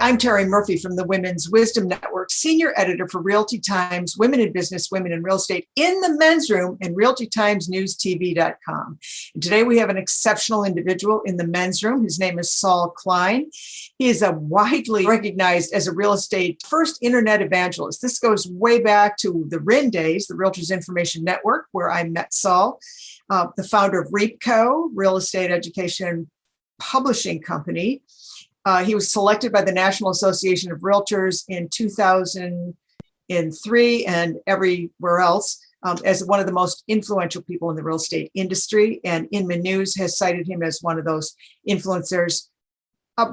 I'm Terry Murphy from the Women's Wisdom Network, senior editor for Realty Times, Women in Business, Women in Real Estate, in the men's room and realtytimesnewstv.com. And today we have an exceptional individual in the men's room. His name is Saul Klein. He is a widely recognized as a real estate first internet evangelist. This goes way back to the RIN days, the Realtors Information Network, where I met Saul, the founder of REAPCO, Real Estate Education Publishing Company. He was selected by the National Association of Realtors in 2003 and everywhere else as one of the most influential people in the real estate industry. And Inman News has cited him as one of those influencers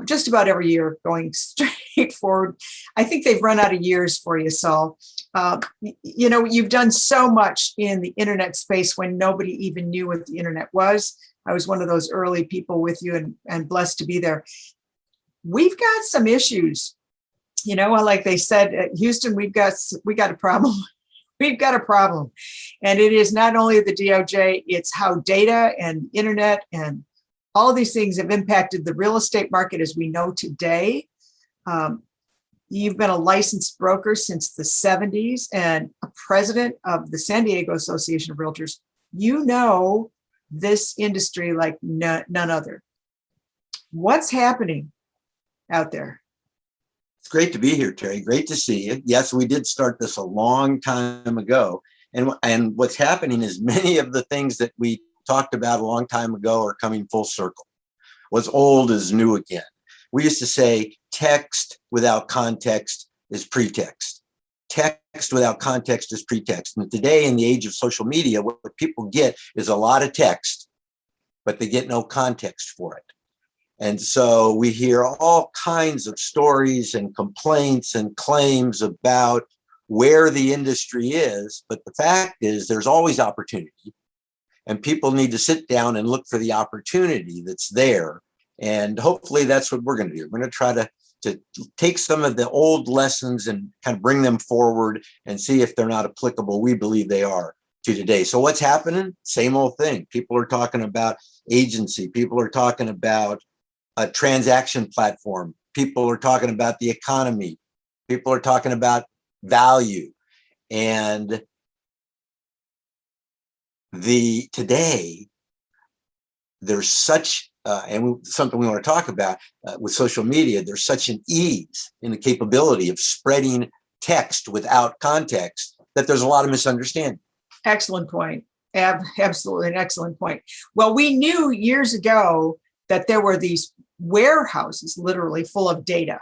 just about every year going straight forward. I think they've run out of years for you, Saul. You've done so much in the internet space when nobody even knew what the internet was. I was one of those early people with you and blessed to be there. We've got some issues, like they said, Houston, we got a problem. We've got a problem. And it is not only the DOJ, it's how data and internet and all these things have impacted the real estate market as we know today. You've been a licensed broker since the 70s and a president of the San Diego Association of Realtors. You know this industry like none other. What's happening out there? It's great to be here, Terry. Great to see you. Yes, we did start this a long time ago. And what's happening is many of the things that we talked about a long time ago are coming full circle. What's old is new again. We used to say text without context is pretext. Text without context is pretext. And today, in the age of social media, what people get is a lot of text, but they get no context for it. And so we hear all kinds of stories and complaints and claims about where the industry is. But the fact is there's always opportunity, and people need to sit down and look for the opportunity that's there. And hopefully that's what we're going to do. We're going to try to take some of the old lessons and kind of bring them forward and see if they're not applicable. We believe they are to today. So what's happening? Same old thing. People are talking about agency. People are talking about a transaction platform. People are talking about the economy. People are talking about value. And today, there's such, something we want to talk about with social media, there's such an ease in the capability of spreading text without context that there's a lot of misunderstanding. Excellent point. Absolutely an excellent point. Well, we knew years ago that there were these warehouses literally full of data,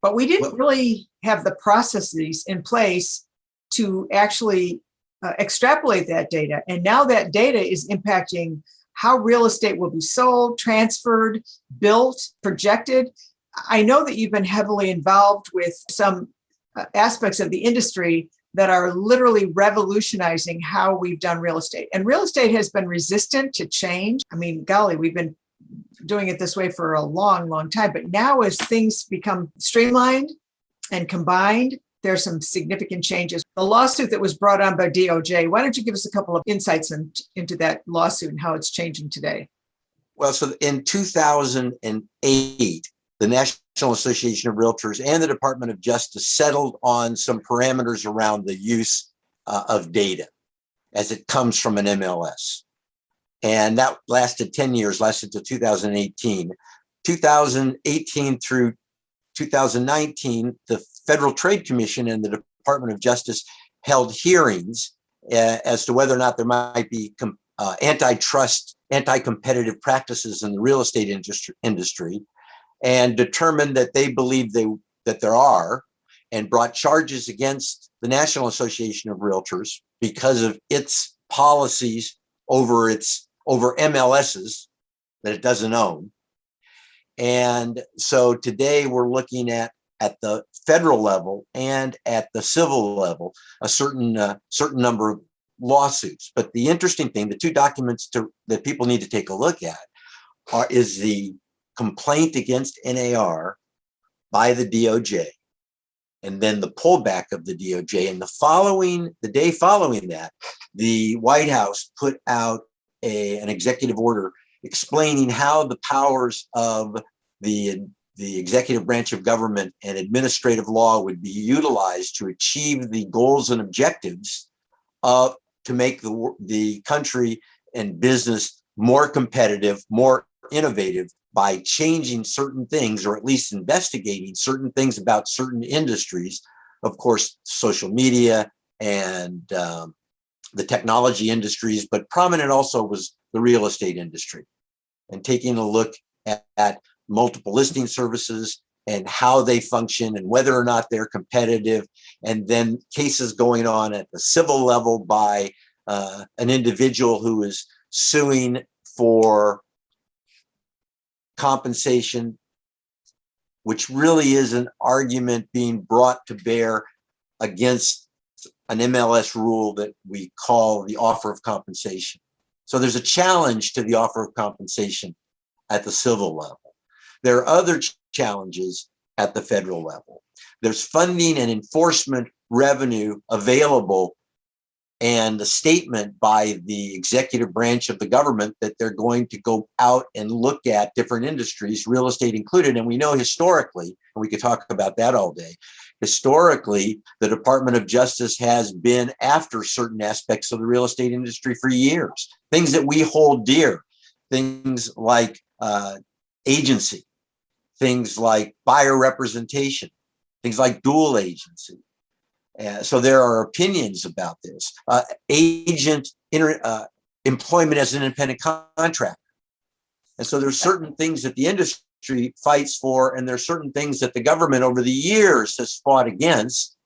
but we didn't really have the processes in place to actually extrapolate that data. And now that data is impacting how real estate will be sold, transferred, built, projected. I know that you've been heavily involved with some aspects of the industry that are literally revolutionizing how we've done real estate. And real estate has been resistant to change. I mean, golly, we've been doing it this way for a long, long time. But now as things become streamlined and combined, there's some significant changes. The lawsuit that was brought on by DOJ, why don't you give us a couple of insights into that lawsuit and how it's changing today? Well, so in 2008, the National Association of Realtors and the Department of Justice settled on some parameters around the use of data as it comes from an MLS. And that lasted 10 years, lasted to 2018. 2018 through 2019, the Federal Trade Commission and the Department of Justice held hearings as to whether or not there might be antitrust, anti-competitive practices in the real estate industry, and determined that they believe that there are, and brought charges against the National Association of Realtors because of its policies over MLSs that it doesn't own. And so today we're looking at the federal level and at the civil level, a certain number of lawsuits. But the interesting thing, the two documents that people need to take a look at is the complaint against NAR by the DOJ, and then the pullback of the DOJ. And the day following that, the White House put out an executive order explaining how the powers of the the executive branch of government and administrative law would be utilized to achieve the goals and objectives to make the country and business more competitive, more innovative by changing certain things, or at least investigating certain things about certain industries. Of course, social media and the technology industries, but prominent also was the real estate industry, and taking a look at multiple listing services and how they function and whether or not they're competitive, and then cases going on at the civil level by an individual who is suing for compensation, which really is an argument being brought to bear against an MLS rule that we call the offer of compensation. So there's a challenge to the offer of compensation at the civil level. There are other challenges at the federal level. There's funding and enforcement revenue available, and a statement by the executive branch of the government that they're going to go out and look at different industries, real estate included. And we know historically, and we could talk about that all day, historically, the Department of Justice has been after certain aspects of the real estate industry for years. Things that we hold dear, things like agency, things like buyer representation, things like dual agency. So there are opinions about this. Employment as an independent contractor. And so there's certain things that the industry fights for, and there's certain things that the government over the years has fought against.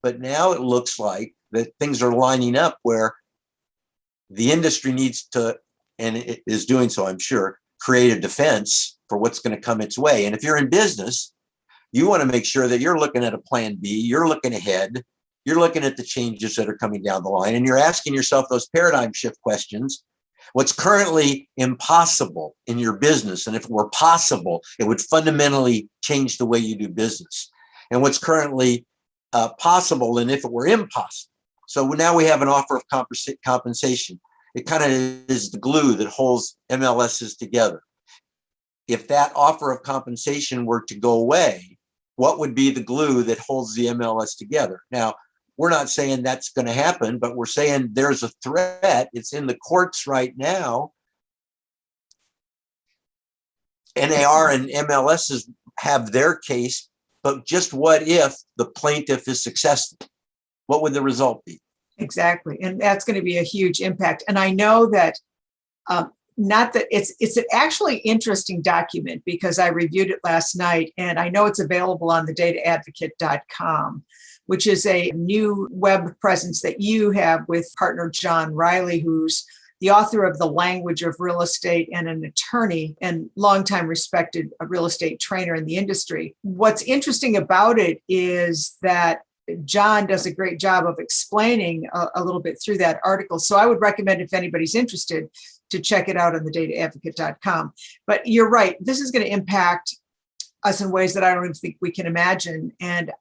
But now it looks like that things are lining up where the industry needs to, and it is doing so, I'm sure, create a defense for what's going to come its way. And if you're in business, you want to make sure that you're looking at a plan B, you're looking ahead, you're looking at the changes that are coming down the line, and you're asking yourself those paradigm shift questions. What's currently impossible in your business, and if it were possible, it would fundamentally change the way you do business. And what's currently possible, and if it were impossible. So now we have an offer of compensation. It kind of is the glue that holds MLSs together. If that offer of compensation were to go away, what would be the glue that holds the MLS together? Now, we're not saying that's going to happen, but we're saying there's a threat. It's in the courts right now. NAR and MLSs have their case, but just what if the plaintiff is successful? What would the result be? Exactly. And that's going to be a huge impact. And I know that not that it's an actually interesting document, because I reviewed it last night, and I know it's available on the dataadvocate.com, which is a new web presence that you have with partner John Riley, who's the author of The Language of Real Estate and an attorney and longtime respected real estate trainer in the industry. What's interesting about it is that John does a great job of explaining a little bit through that article. So I would recommend, if anybody's interested, to check it out on the dataadvocate.com. But you're right, this is going to impact us in ways that I don't even think we can imagine. And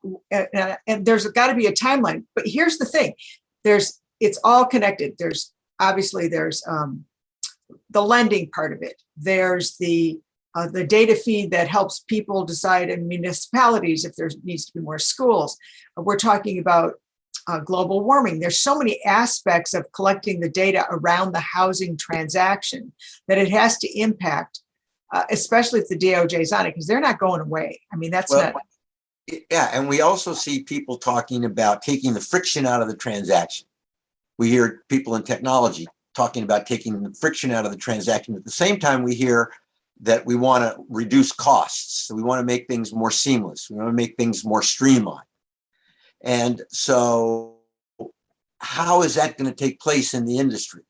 there's got to be a timeline. But here's the thing, it's all connected. There's the lending part of it. There's the data feed that helps people decide in municipalities if there needs to be more schools. We're talking about global warming. There's so many aspects of collecting the data around the housing transaction that it has to impact, especially if the DOJ is on it, because they're not going away. I mean, not. Yeah, and we also see people talking about taking the friction out of the transaction. We hear people in technology talking about taking the friction out of the transaction. At the same time, we hear that we want to reduce costs. So we want to make things more seamless. We want to make things more streamlined. And so how is that going to take place in the industry?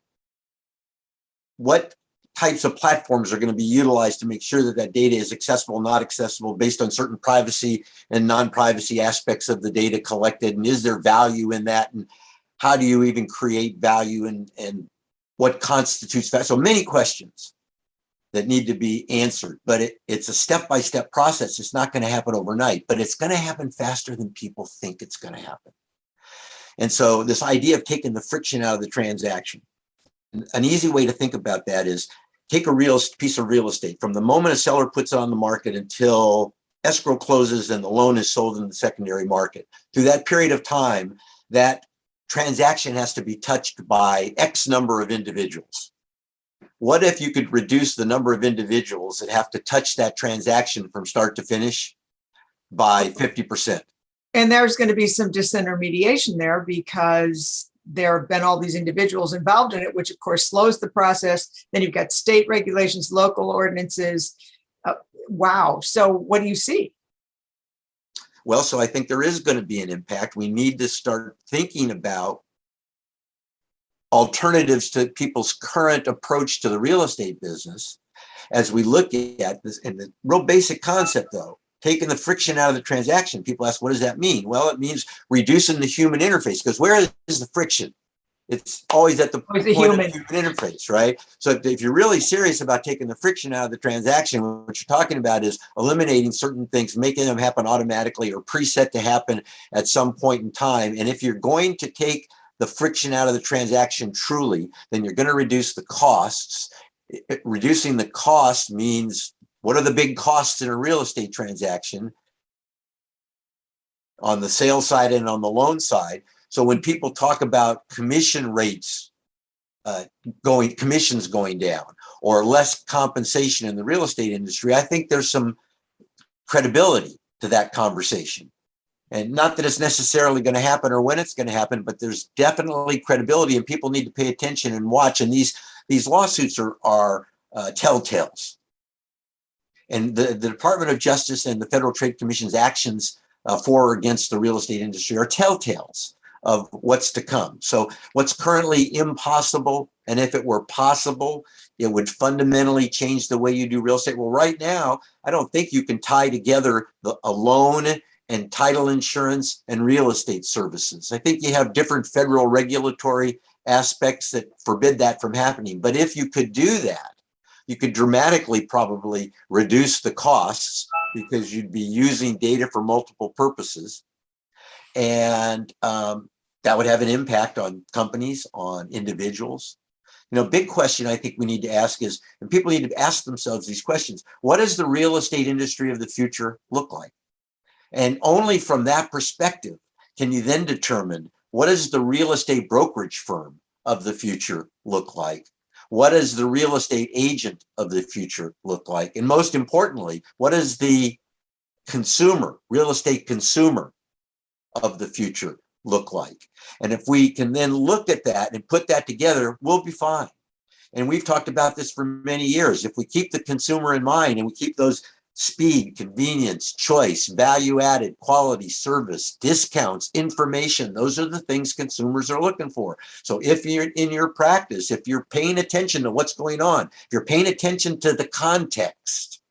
What types of platforms are going to be utilized to make sure that that data is accessible, not accessible, based on certain privacy and non-privacy aspects of the data collected? And is there value in that? And how do you even create value, and what constitutes that? So many questions that need to be answered, but it's a step-by-step process. It's not going to happen overnight, but it's going to happen faster than people think it's going to happen. And so this idea of taking the friction out of the transaction, an easy way to think about that is take a real piece of real estate from the moment a seller puts it on the market until escrow closes and the loan is sold in the secondary market. Through that period of time, that transaction has to be touched by X number of individuals. What if you could reduce the number of individuals that have to touch that transaction from start to finish by 50%? And there's going to be some disintermediation there because there have been all these individuals involved in it, which of course slows the process. Then you've got state regulations, local ordinances. Wow. So what do you see? Well, so I think there is going to be an impact. We need to start thinking about alternatives to people's current approach to the real estate business as we look at this. And the real basic concept, though, taking the friction out of the transaction. People ask, what does that mean? Well, it means reducing the human interface, because where is the friction? It's always at the point of the human interface, right? So if you're really serious about taking the friction out of the transaction, what you're talking about is eliminating certain things, making them happen automatically or preset to happen at some point in time. And if you're going to take the friction out of the transaction truly, then you're going to reduce the costs. Reducing the cost means, what are the big costs in a real estate transaction on the sales side and on the loan side? So when people talk about commission rates commissions going down or less compensation in the real estate industry, I think there's some credibility to that conversation. And not that it's necessarily going to happen or when it's going to happen, but there's definitely credibility, and people need to pay attention and watch. And these lawsuits are telltales. And the Department of Justice and the Federal Trade Commission's actions for or against the real estate industry are telltales of what's to come. So what's currently impossible, and if it were possible, it would fundamentally change the way you do real estate. Well, right now, I don't think you can tie together a loan and title insurance and real estate services. I think you have different federal regulatory aspects that forbid that from happening. But if you could do that, you could dramatically probably reduce the costs because you'd be using data for multiple purposes. And that would have an impact on companies, on individuals. Big question I think we need to ask is, and people need to ask themselves these questions, what does the real estate industry of the future look like? And only from that perspective can you then determine, what does the real estate brokerage firm of the future look like? What does the real estate agent of the future look like? And most importantly, what does the real estate consumer of the future look like? And if we can then look at that and put that together, we'll be fine. And we've talked about this for many years. If we keep the consumer in mind and we keep those speed, convenience, choice, value added, quality, service, discounts, information, those are the things consumers are looking for. So if you're in your practice, if you're paying attention to what's going on, if you're paying attention to the context,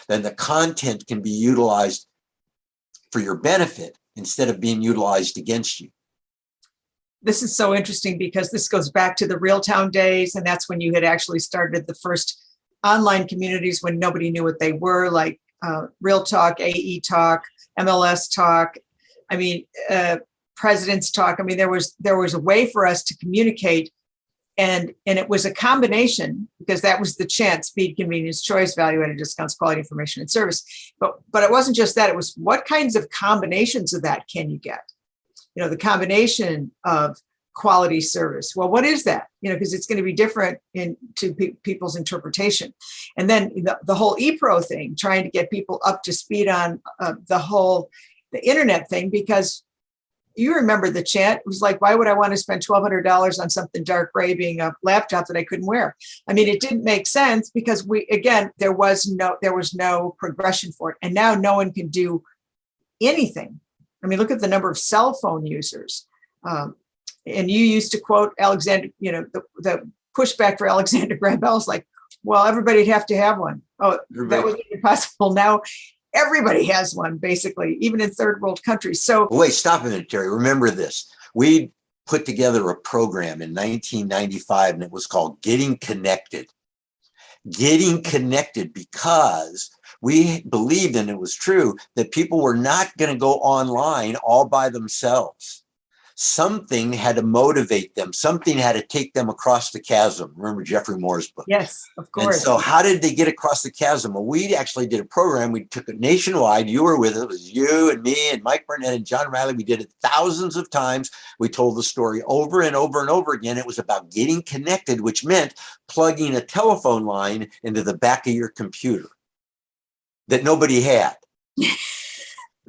then the content can be utilized for your benefit instead of being utilized against you. This is so interesting because this goes back to the Realtown days, and that's when you had actually started the first online communities when nobody knew what they were, like Real Talk, AE Talk, MLS Talk. I mean, President's Talk. I mean, there was a way for us to communicate, and it was a combination, because that was the chant: speed, convenience, choice, value-added discounts, quality, information, and service. But it wasn't just that. It was, what kinds of combinations of that can you get? The combination of quality service. Well, what is that? Because it's going to be different to people's interpretation. And then the whole ePro thing, trying to get people up to speed on the internet thing, because you remember the chant. It was like, why would I want to spend $1,200 on something dark gray being a laptop that I couldn't wear? I mean, it didn't make sense because there was no progression for it. And now no one can do anything. I mean, look at the number of cell phone users. And you used to quote Alexander, the pushback for Alexander Graham Bell is like, well, everybody'd have to have one. Oh, that was impossible. Now everybody has one, basically, even in third world countries. So wait, stop a minute, Terry. Remember this. We put together a program in 1995, and it was called Getting Connected. Getting Connected, because we believed, and it was true, that people were not going to go online all by themselves. something had to motivate them. Something had to take them across the chasm. Remember Jeffrey Moore's book? Yes, of And course. so how did they get across the chasm? Well, we actually did a program. We took it nationwide. You were with it. It was you and me and Mike Burnett and John Riley. We did it thousands of times. We told the story over and over and over again. It was about getting connected, which meant plugging a telephone line into the back of your computer that nobody had.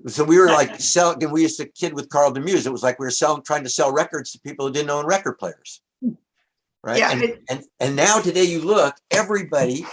So we were like selling, and we used to kid with Carl DeMuse. It was like we were trying to sell records to people who didn't own record players. Right. Yeah, and now today you look, everybody,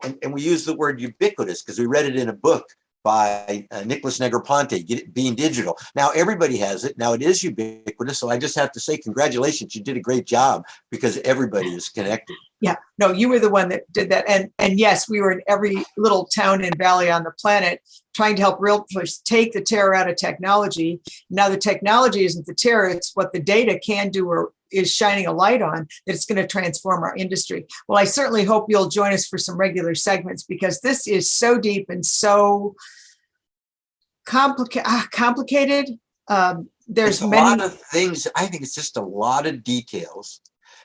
and we use the word ubiquitous because we read it in a book by Nicholas Negroponte, Being Digital. Now everybody has it. Now it is ubiquitous. So I just have to say, congratulations. You did a great job because everybody is connected. Yeah, no, you were the one that did that. And yes, we were in every little town and valley on the planet trying to help realtors take the terror out of technology. Now the technology isn't the terror, it's what the data can do or is shining a light on, that it's going to transform our industry. Well, I certainly hope you'll join us for some regular segments because this is so deep and so complicated. There's a many lot of things. I think it's just a lot of details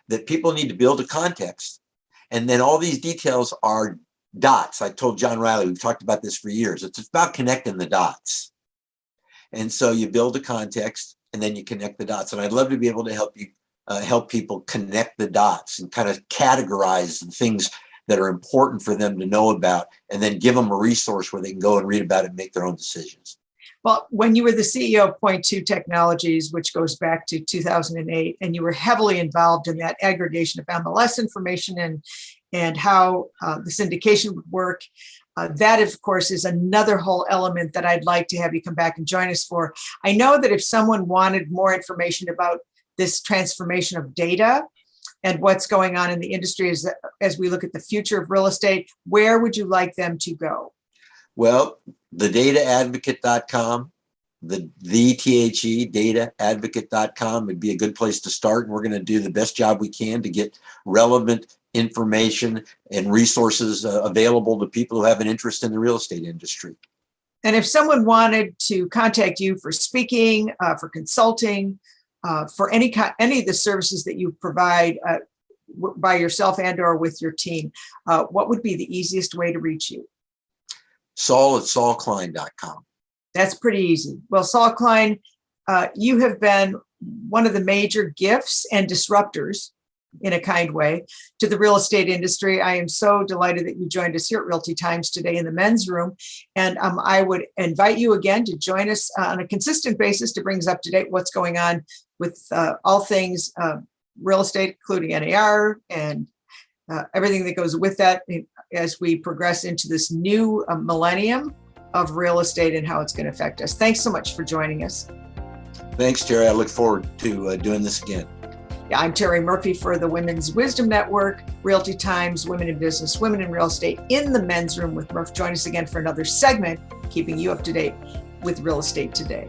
that people need to build a context. And then all these details are dots. I told John Riley, we've talked about this for years. It's about connecting the dots. And so you build a context and then you connect the dots. And I'd love to be able to help you help people connect the dots and kind of categorize the things that are important for them to know about, and then give them a resource where they can go and read about it and make their own decisions. Well, when you were the CEO of Point Two Technologies, which goes back to 2008, and you were heavily involved in that aggregation of MLS information and how the syndication would work, that, of course, is another whole element that I'd like to have you come back and join us for. I know that if someone wanted more information about this transformation of data and what's going on in the industry as we look at the future of real estate, where would you like them to go? Well, thedataadvocate.com, the THE dataadvocate.com would be a good place to start. And we're going to do the best job we can to get relevant information and resources available to people who have an interest in the real estate industry. And if someone wanted to contact you for speaking, for consulting, for any of the services that you provide by yourself and or with your team, what would be the easiest way to reach you? Saul at saulklein.com. That's pretty easy. Well, Saul Klein, you have been one of the major gifts and disruptors in a kind way to the real estate industry. I am so delighted that you joined us here at Realty Times today in the men's room. And I would invite you again to join us on a consistent basis to bring us up to date what's going on with all things real estate, including NAR and everything that goes with that as we progress into this new millennium of real estate and how it's going to affect us. Thanks so much for joining us. Thanks, Terry. I look forward to doing this again. Yeah, I'm Terry Murphy for the Women's Wisdom Network, Realty Times, Women in Business, Women in Real Estate in the men's room with Murph. Join us again for another segment, keeping you up to date with real estate today.